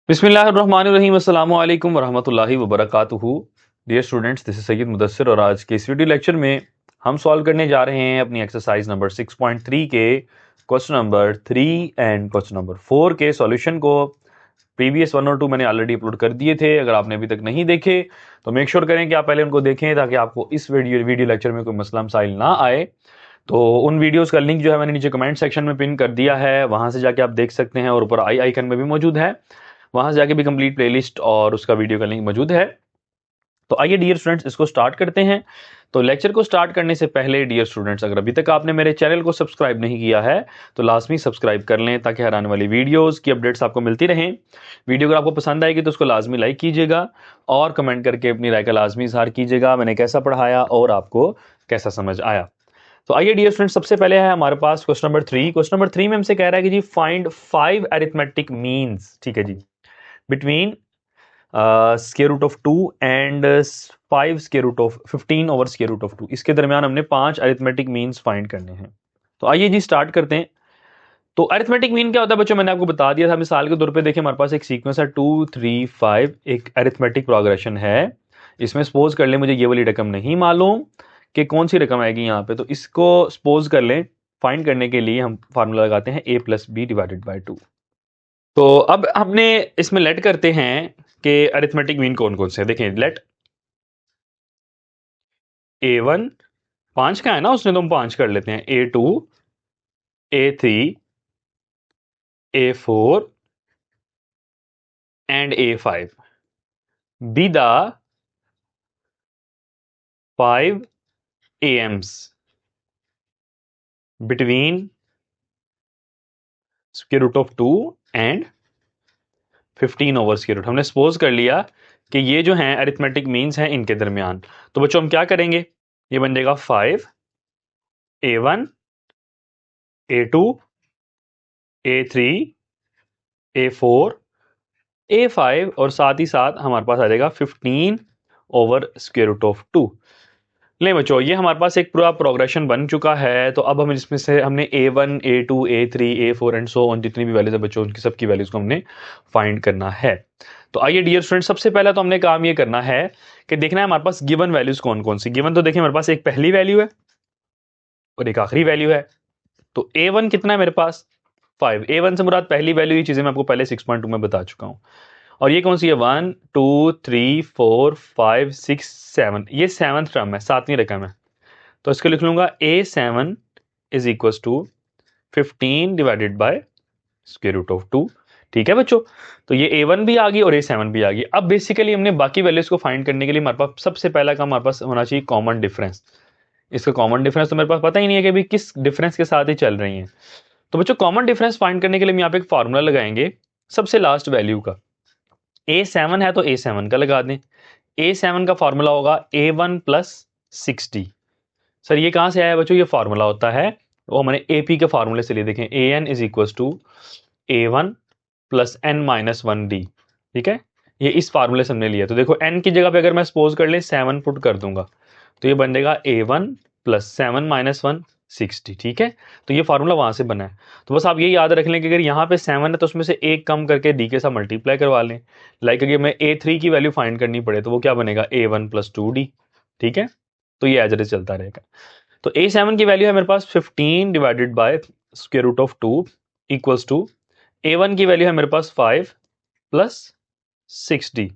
बिस्मिल्लाहिर्रहमानिर्रहीम अस्सलामु अलैकुम वरहमतुल्लाहि वबरकातुहू। Dear students, this is Syed Mudassir और आज के इस वीडियो लेक्चर में हम सॉल्व करने जा रहे हैं अपनी एक्सरसाइज नंबर 6.3 के question number 3 and question number 4 के सॉल्यूशन को। प्रीवियस 1 और 2 मैंने ऑलरेडी अपलोड कर दिए थे। अगर आपने अभी तक नहीं देखे तो मेक श्योर करें कि आप पहले उनको देखें ताकि आपको इस वीडियो लेक्चर में कोई मसला मसाइल ना आए। तो उन वीडियोस का लिंक जो है मैंने नीचे कमेंट सेक्शन में पिन कर दिया है, वहां से जाके आप देख सकते हैं और ऊपर आई आइकन में भी मौजूद है, वहां से जाके भी कंप्लीट प्लेलिस्ट और उसका वीडियो का लिंक मौजूद है। तो आइए डियर स्टूडेंट्स इसको स्टार्ट करते हैं। तो लेक्चर को स्टार्ट करने से पहले डियर स्टूडेंट्स, अगर अभी तक आपने मेरे चैनल को सब्सक्राइब नहीं किया है तो लाजमी सब्सक्राइब कर लें ताकि हर आने वाली वीडियोस की अपडेट्स आपको मिलती रहें। वीडियो अगर आपको पसंद आएगी तो उसको लाजमी लाइक कीजिएगा और कमेंट करके अपनी राय का लाजमी इजहार कीजिएगा मैंने कैसा पढ़ाया और आपको कैसा समझ आया। तो आइए डियर स्टूडेंट, सबसे पहले है हमारे पास क्वेश्चन नंबर 3। क्वेश्चन नंबर 3 में हमसे कह रहा है कि जी फाइंड 5 अरिथमेटिक मीन्स, ठीक है जी, between square root of 2 and 5 square root of 15 over square root of 2। इसके दरमियान हमने 5 अरिथमेटिक मीन्स फाइंड करने हैं। तो आइए जी स्टार्ट करते हैं। तो अरिथमेटिक मीन क्या होता है बच्चों, मैंने आपको बता दिया था। मिसाल के तौर पे देखिए, हमारे पास एक सीक्वेंस है 2 3 5, एक अरिथमेटिक प्रोग्रेशन है। इसमें सपोज कर लें मुझे ये वाली रकम नहीं मालूम कि कौन सी रकम आएगी यहाँ पे, तो इसको सपोज कर लें। फाइंड करने के लिए हम फार्मूला लगाते हैं a plus b divided by 2। तो अब हमने इसमें लेट करते हैं कि अरिथमेटिक मीन कौन कौन से हैं। देखें, लेट a1 5 का है ना, उसने तो हम 5 कर लेते हैं। a2 a3 a4 and a5 be the 5 AMs between square root of 2 and 15 over square root. हमने सपोज कर लिया कि ये जो हैं अरिथमेटिक मीन्स हैं इनके दरमियान। तो बच्चों हम क्या करेंगे, ये बन जाएगा 5 a1 a2 a3 a4 a5 और साथ ही साथ हमारे पास आ जाएगा 15 ओवर स्क्वायर रूट ऑफ 2। ले बच्चों, ये हमारे पास एक पूरा प्रोग्रेशन बन चुका है। तो अब हम इसमें से हमने a1 a2 a3 a4 and so on जितनी भी वैल्यूज है बच्चों, उनकी सबकी वैल्यूज को हमने फाइंड करना है। तो आइए डियर स्टूडेंट, सबसे पहले तो हमने काम ये करना है कि देखना है हमारे पास गिवन वैल्यूज कौन कौन सी। गिवन तो देखिए हमारे पास एक पहली वैल्यू है और एक आखिरी वैल्यू है। तो a1 कितना है मेरे पास 5। a1 से मुराद पहली वैल्यू, ये चीजें मैं आपको पहले 6.2 में बता चुका हूं। और ये कौन सी है 1 2 3 4 5 6 7, ये 7th टर्म है, 7वीं रकम है। तो इसको लिख लूंगा a7 is equal to 15 divided by square root of 2। ठीक है बच्चों, तो ये a1 भी आ गई और a7 भी आ गई। अब बेसिकली हमने बाकी वैल्यूज को फाइंड करने के लिए हमारे पास सबसे पहला काम हमारे पास होना चाहिए कॉमन डिफरेंस। इसका कॉमन डिफरेंस तो मेरे पास पता ही नहीं है कि अभी किस डिफरेंस के साथ ही चल रही है। तो बच्चों कॉमन डिफरेंस फाइंड करने के लिए हम यहाँ पे एक फार्मूला लगाएंगे सबसे लास्ट वैल्यू का। a7 है तो a7 का लगा दें। a7 का फार्मूला होगा a1 प्लस 60। सर ये कहां से आया बच्चों, ये फार्मूला होता है वो हमारे एपी के फार्मूले से लिए। देखें an is equal to a1 plus n minus 1d। ठीक है, ये इस फार्मूले से हमने लिया। तो देखो n की जगह पे अगर मैं सपोज कर ले 7 पुट कर दूंगा तो ये बन जाएगा a1 प्लस 7 माइनस 1 60। ठीक है, तो ये फार्मूला वहां से बना है। तो बस आप ये याद रख लें कि अगर यहाँ पे 7 है तो उसमें से एक कम करके d के साथ मल्टीप्लाई करवा लें। लाइक अगर मैं a3 की वैल्यू फाइंड करनी पड़े तो वो क्या बनेगा a1 प्लस 2d। ठीक है, तो ये एज इट इज चलता रहेगा। तो a7 की वैल्यू है मेरे पास 15 divided by square root of 2 equals to a1 की वैल्यू है मेरे पास 5 प्लस 6d।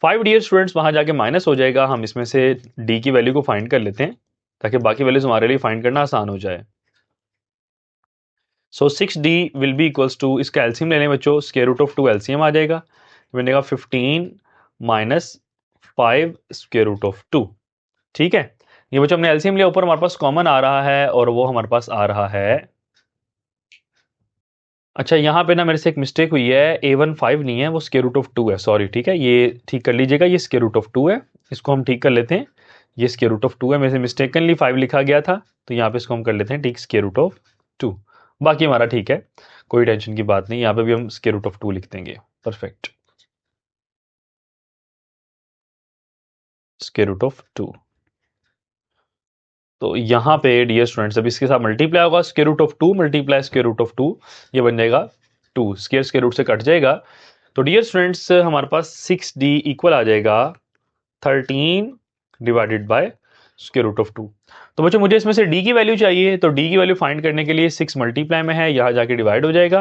5 डियर स्टूडेंट्स वहां जाके माइनस हो जाएगा। हम इसमें से d की वैल्यू को फाइंड कर लेते हैं ताकि बाकी वैल्यूज हमारे लिए फाइंड करना आसान हो जाए। So 6d will be equals to, इसका एलसीएम ले लें बच्चों, स्क्वायर रूट ऑफ 2 एलसीएम आ जाएगा, बनेगा 15 माइनस 5 स्क्वायर रूट ऑफ 2। ठीक है, ये बच्चों हमने एलसीएम लिया, ऊपर हमारे पास कॉमन आ रहा है और वो हमारे पास आ रहा है। अच्छा यहाँ पे ना मेरे से एक मिस्टेक हुई है, a1 5 नहीं है, वो स्क्वायर रूट ऑफ 2 है, सॉरी। ठीक है, ये ठीक कर लीजिएगा, ये स्क्वायर रूट ऑफ 2 है, इसको हम ठीक कर लेते हैं। ये स्क्वायर रूट ऑफ 2 है, मेरे से मिस्टेकनली 5 लिखा गया था, तो यहाँ पे इसको हम कर लेते हैं ठीक स्क्वायर रूट ऑफ 2। बाकी हमारा ठीक है, कोई टेंशन की बात नहीं, यहाँ पे भी हम स्क्वायर रूट ऑफ 2 लिख देंगे। Perfect, square root of 2। तो यहाँ पे डियर स्टूडेंट्स अब इसके साथ मल्टीप्लाई होगा, square root of 2 multiply square root of 2, ये बन जाएगा 2, स्क्वायर स्क्वायर रूट से कट जाएगा तो डियर स्टूडेंट्स हमारे पास 6d इक्वल आ जाएगा 13 divided by square root of 2। तो बच्चों मुझे इसमें से d की वैल्यू चाहिए, तो d की वैल्यू फाइंड करने के लिए 6 मल्टीप्लाई में है, यहाँ जाके डिवाइड हो जाएगा,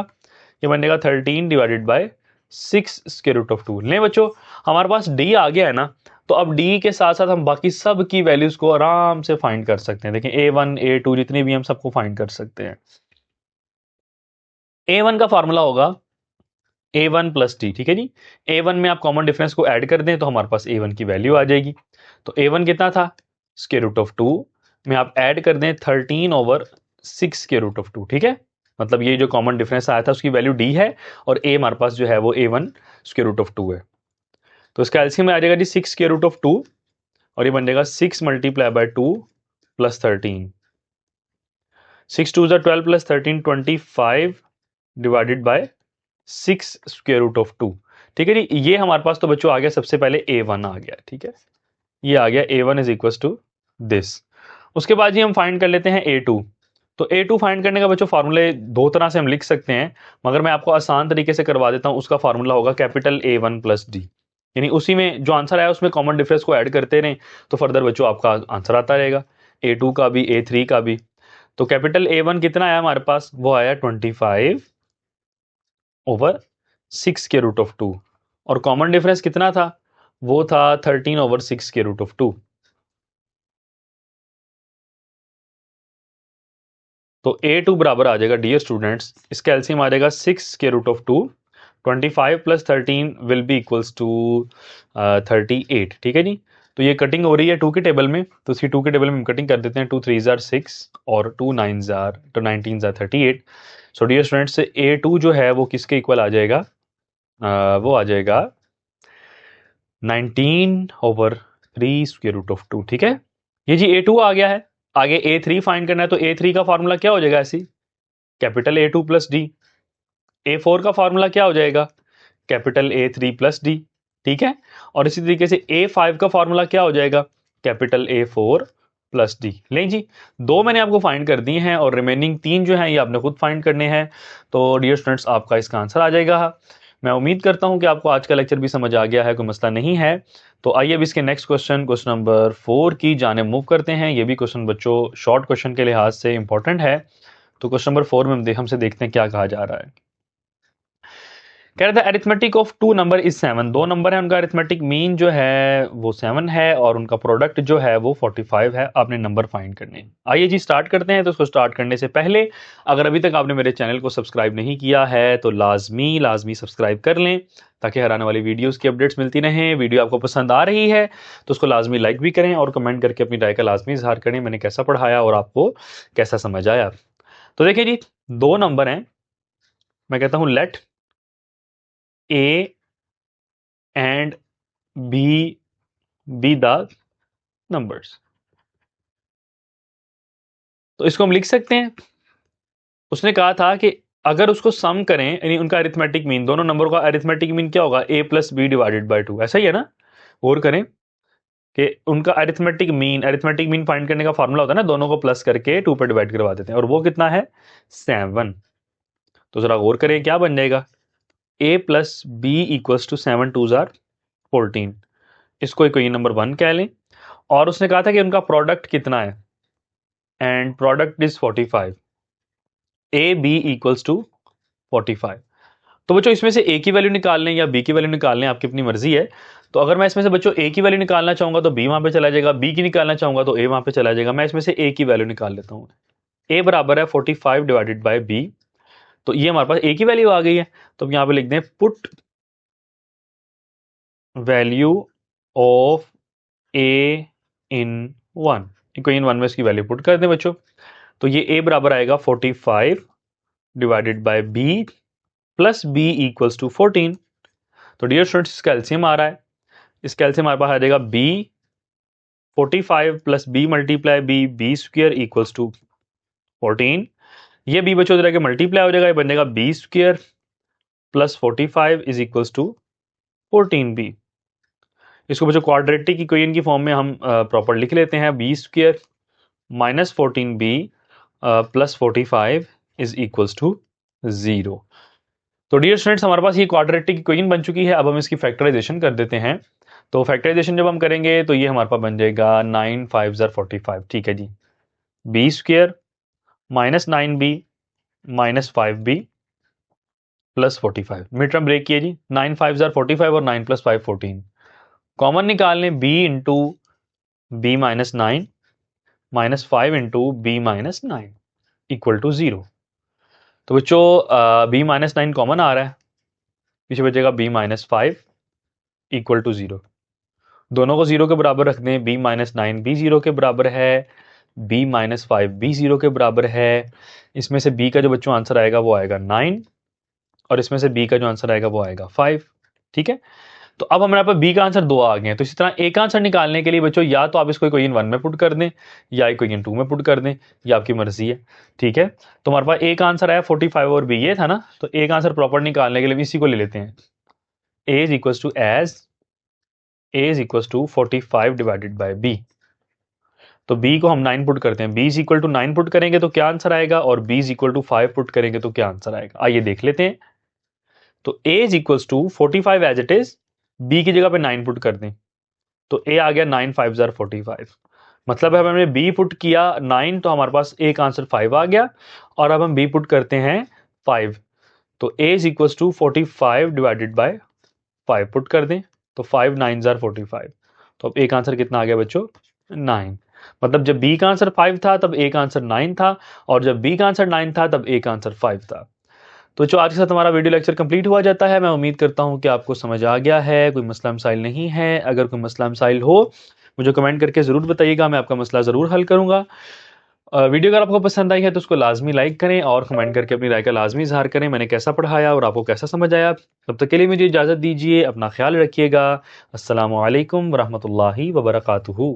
ये बनेगा 13 divided by 6 square root of 2। लें बच्चों हमारे पास d आ गया है ना, तो अब d के साथ साथ हम बाकी सब की वैल्यूज को आराम से फाइंड कर सकते हैं। देखें a1 a2 जितने भी हम सबको फाइंड कर सकते हैं। a1 का फार्मूला होगा a1 प्लस डी, ठीक है जी। a1 में आप कॉमन डिफरेंस को ऐड कर दें तो हमारे पास a1 की वैल्यू आ जाएगी। तो a1 कितना था, स्क्वायर रूट ऑफ 2 में आप ऐड कर दें 13 ओवर 6 स्क्वायर रूट ऑफ 2, ठीक है। मतलब ये जो कॉमन डिफरेंस आया था उसकी वैल्यू d है और a हमारे पास जो है वो a1 स्क्वायर रूट ऑफ 2 है। तो इसका एलसीएम में आ जाएगा जी 6 स्क्वायर रूट ऑफ 2 और ये बन जाएगा 6 multiply by 2 plus 13, 6 2 12 plus 13 25 divided by 6 square root of 2, ठीक है जी। ये हमारे पास तो बच्चों आ गया, सबसे पहले a1 आ गया, ठीक है, ये आ गया a1 is equal to this. उसके बाद जी हम फाइंड कर लेते हैं a2। तो a2 फाइंड करने का बच्चों फार्मूले दो तरह से हम लिख सकते हैं, मगर मैं आपको आसान तरीके से करवा देता हूं। उसका फार्मूला होगा कैपिटल A1 प्लस डी, यानी उसी में जो आंसर आया उसमें कॉमन डिफरेंस को ऐड करते रहें तो फर्दर बच्चों आपका आंसर आता रहेगा, a2 का भी a3 का भी। तो कैपिटल A1 कितना आया हमारे पास, वो आया 25 ओवर 6 के रूट ऑफ 2 और कॉमन डिफरेंस कितना था, वो था 13 ओवर 6 के रूट ऑफ 2। तो a2 बराबर आ जाएगा डियर स्टूडेंट्स, इसका एलसीएम आ जाएगा 6 के root of 2, 25 plus 13 will be equals to 38, ठीक है जी। तो ये कटिंग हो रही है 2 के टेबल में, तो इसी 2 के टेबल में हम कटिंग कर देते हैं। 2 3 जार 6 और 2 9 जार तो 19 jar 38। So dear students a2 जो है वो किसके इक्वल आ जाएगा, वो आ जाएगा 19 ओवर 3 स्क्वायर रूट ऑफ 2, ठीक है। ये जी a2 आ गया है। आगे a3 फाइंड करना है, तो a3 का फार्मूला क्या हो जाएगा ऐसी, capital A2 plus D. a4 का फार्मूला क्या हो जाएगा, कैपिटल A3 प्लस डी, ठीक है। और इसी तरीके से a5 का फार्मूला क्या हो जाएगा, कैपिटल A4 प्लस डी। लें जी, दो मैंने आपको फाइंड कर दिए हैं और रिमेनिंग 3 जो हैं ये आपने खुद फाइंड करने हैं। तो डियर स्टूडेंट्स आपका इसका आंसर आ जाएगा। मैं उम्मीद करता हूं कि आपको आज का लेक्चर भी समझ आ गया है, कोई मसला नहीं है। तो आइए अब इसके नेक्स्ट क्वेश्चन नंबर 4 की जाने मूव करते हैं। ये भी क्वेश्चन बच्चों शॉर्ट क्वेश्चन के लिहाज से इंपॉर्टेंट है। तो क्वेश्चन नंबर 4 में हमसे देखते हैं क्या कहा जा रहा है। कह रहा था अरिथमेटिक ऑफ 2 नंबर इज 7, दो नंबर है उनका अरिथमेटिक मीन जो है वो 7 है और उनका प्रोडक्ट जो है वो 45 है। आपने नंबर फाइंड करने हैं। आइए जी स्टार्ट करते हैं। तो उसको स्टार्ट करने से पहले अगर अभी तक आपने मेरे चैनल को सब्सक्राइब नहीं किया है तो लाजमी सब्सक्राइब कर लें ताकि हर आने वाली वीडियोस की अपडेट्स मिलती रहें। वीडियो आपको पसंद आ रही है तो उसको लाजमी लाइक भी करें और कमेंट करके अपनी राय का लाजमी इजहार करें, मैंने कैसा पढ़ाया और आपको कैसा समझ आया। तो देखिए जी, दो नंबर हैं, मैं कहता हूं late A and B be the numbers। तो इसको हम लिख सकते हैं, उसने कहा था कि अगर उसको सम करें यानी उनका अरिथमेटिक मीन, दोनों नंबरों का अरिथमेटिक मीन क्या होगा, a plus b divided by 2, ऐसा ही है ना। और करें कि उनका अरिथमेटिक मीन फाइंड करने का फार्मूला होता है ना, दोनों को प्लस करके 2 पर डिवाइड करवा देते हैं और वो कितना है 7। तो जरा गौर करें क्या बन जाएगा, a plus b equals to 7 2 जार 14, इसको कोई नंबर 1 कह लें। और उसने कहा था कि उनका प्रोडक्ट कितना है, and product is 45, a b equals to 45। तो बच्चों इसमें से ए की वैल्यू निकाल लें या बी की वैल्यू निकाल लें, आपकी अपनी मर्जी है। तो अगर मैं इसमें से बच्चों ए की वैल्यू निकालना चाहूंगा तो बी वहां पे चला जाएगा, बी की निकालना चाहूंगा तो ए वहां पे चला जाएगा। मैं इसमें से ए की वैल्यू निकाल लेता हूं, ए बराबर है 45 डिवाइडेड बाय बी। तो ये हमारे पास ए की वैल्यू आ गई है, तो यहां पे लिख दें पुट वैल्यू ऑफ ए इन 1, इन 1 में इसकी वैल्यू पुट कर दें बच्चों। तो ये a बराबर आएगा 45 divided by b plus b equals to 14। तो डियर स्टूडेंट्स इसका एलसीएम आ रहा है, इसका एलसीएम हमारे पास आ जाएगा b 45 plus b multiply b square equals to 14। ये b बच्चों तरह के मल्टीप्लाई हो जाएगा, ये बन जाएगा b square plus 45 is equals to 14b। इसको बच्चों क्वाड्रेटिक इक्वेशन की फॉर्म में हम प्रॉपर लिख लेते हैं, b square minus 14b plus 45 is equals to 0। तो डियर स्टूडेंट्स, हमारे पास ये क्वाड्रेटिक इक्वेशन बन चुकी है। अब हम इसकी फैक्टराइजेशन कर देते हैं। तो फैक्टराइजेशन जब हम करेंगे तो ये हमारे पास बन जाएगा 9 5 45। ठीक है जी, b square minus 9b minus 5b plus 45। Mid term break किए जी, 9 5 45 और 9 प्लस 5 14। कॉमन निकालने b into b minus 9 minus 5 into b minus 9 equal to 0। तो बच्चों b माइनस 9 कॉमन आ रहा है, पीछे बचेगा b माइनस 5 इक्वल टू 0। दोनों को 0 के बराबर रख दें, b माइनस 9 भी 0 के बराबर है, b माइनस 5 भी 0 के बराबर है। इसमें से b का जो बच्चों आंसर आएगा वो आएगा 9 और इसमें से b का जो आंसर आएगा वो आएगा 5। ठीक है, तो अब हमारे पास b का आंसर 2 आ गए हैं। तो इसी तरह a का आंसर निकालने के लिए बच्चों या तो आप इसको इक्वेशन 1 में पुट कर दें या इक्वेशन 2 में पुट कर दें, ये आपकी मर्जी है। ठीक है, तो हमारे पास a का आंसर आया 45 और b ये था ना, तो a का आंसर प्रॉपर निकालने के लिए इसी को ले लेते हैं। a is equal to 45 divided by b। तो b को हम 9 पुट करते हैं, b is equal to 9 put करेंगे तो क्या आंसर आएगा, और b is equal to 5 put करेंगे तो क्या आंसर आएगा, आइए देख लेते हैं। तो a is equal to 45 as it is, b की जगह पे 9 पुट कर दें तो a आ गया 9 5 45। मतलब अब हमने b पुट किया 9 तो हमारे पास a का आंसर 5 आ गया, और अब हम b पुट करते हैं 5 तो a is equal to 45 divided by 5 put कर दें तो 5 9 45। तो अब a का आंसर कितना आ गया बच्चों, 9। मतलब जब b का आंसर 5 था तब a का आंसर 9 था, और जब b का आंसर 9 था तब a का आंसर 5 था। तो जो आज के साथ हमारा वीडियो लेक्चर कंप्लीट हुआ जाता है। मैं उम्मीद करता हूं कि आपको समझ आ गया है, कोई मसला मसाइल नहीं है। अगर कोई मसला मसाइल हो मुझे कमेंट करके ज़रूर बताइएगा, मैं आपका मसला ज़रूर हल करूंगा। वीडियो अगर आपको पसंद आई है तो उसको लाजमी लाइक करें और कमेंट करके अपनी राय का लाजमी इजहार करें, मैंने कैसा पढ़ाया और आपको कैसा समझ आया। तब तक के लिए मुझे इजाज़त दीजिए, अपना ख्याल रखिएगा। अस्सलामु अलैकुम वरहमतुल्लाहि वबरकातुहू।